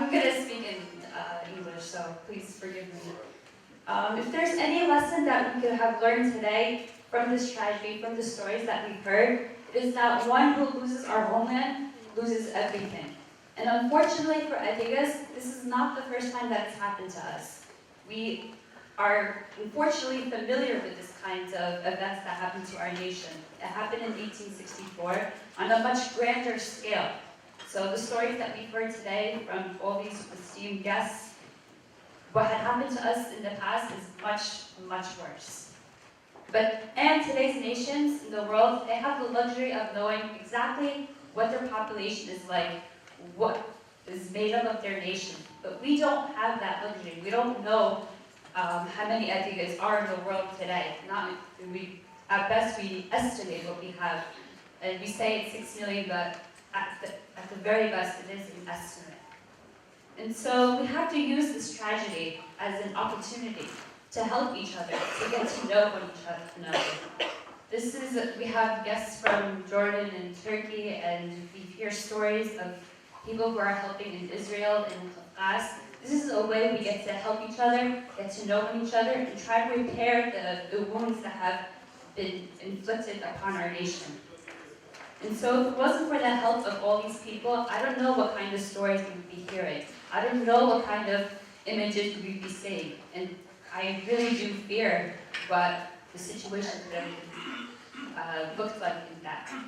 I'm going to speak in English, so please forgive me. If there's any lesson that we could have learned today from this tragedy, from the stories that we've heard, it is that one who loses our homeland loses everything. And unfortunately for Adigas, this is not the first time that it's happened to us. We are unfortunately familiar with this kind of events that happened to our nation. It happened in 1864 on a much grander scale. So the stories that we've heard today from all these esteemed guests, what had happened to us in the past is much, much worse. And today's nations in the world, they have the luxury of knowing exactly what their population is like, what is made up of their nation. But we don't have that luxury. We don't know how many Adigas are in the world today. At best, we estimate what we have. And we say it's 6 million, but at the very best, it is an estimate. And so we have to use this tragedy as an opportunity to help each other, to get to know each other. We have guests from Jordan and Turkey, and we hear stories of people who are helping in Israel and Kafkas. This is a way we get to help each other, get to know each other, and try to repair the wounds that have been inflicted upon our nation. And so if it wasn't for the help of all these people, I don't know what kind of stories we would be hearing. I don't know what kind of images we would be seeing. And I really do fear what the situation would have looked like in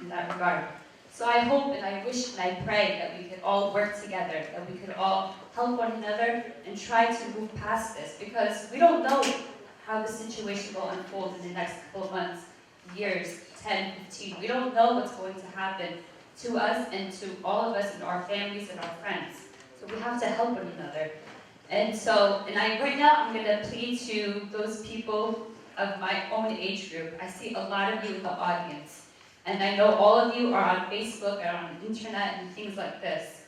that regard. So I hope and I wish and I pray that we could all work together, that we could all help one another and try to move past this, because we don't know how the situation will unfold in the next couple of months, years, 10, 15. We don't know what's going to happen to us and to all of us and our families and our friends. So we have to help one another. Right now I'm going to plead to those people of my own age group. I see a lot of you in the audience. And I know all of you are on Facebook and on the internet and things like this.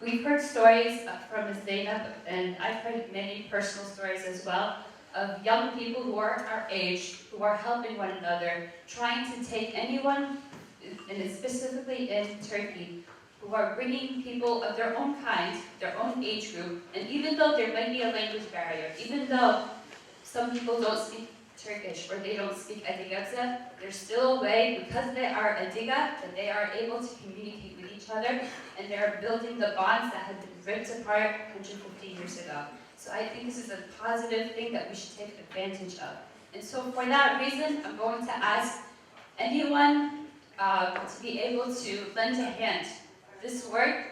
We've heard stories from Ms. Zainab, and I've heard many personal stories as well, of young people who are our age, who are helping one another, trying to take anyone, and specifically in Turkey, who are bringing people of their own kind, their own age group, and even though there might be a language barrier, even though some people don't speak Turkish or they don't speak Adigabza, there's still a way, because they are Adiga, that they are able to communicate with each other, and they are building the bonds that had been ripped apart 150 years ago. So I think this is a positive thing that we should take advantage of. And so for that reason, I'm going to ask anyone to be able to lend a hand. This work,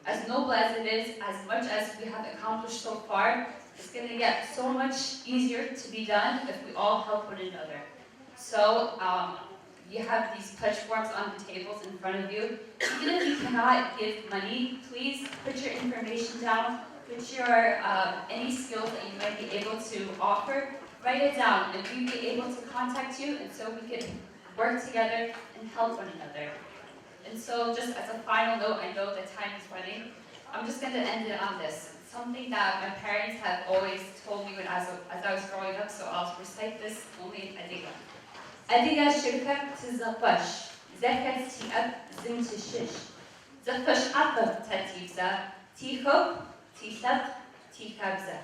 as noble as it is, as much as we have accomplished so far, it's going to get so much easier to be done if we all help one another. So you have these pledge forms on the tables in front of you. Even if you cannot give money, please put your information down, put your any skills that you might be able to offer, write it down, and we'd be able to contact you, and so we could work together and help one another. And so just as a final note, I know the time is running, I'm just going to end it on this. Something that my parents have always told me as I was growing up, so I'll recite this only in Adiga. Adiga shirka tizapash, zekat tiab zim tishish. Zapash apab tatibza, tihop, tisab, tikabza.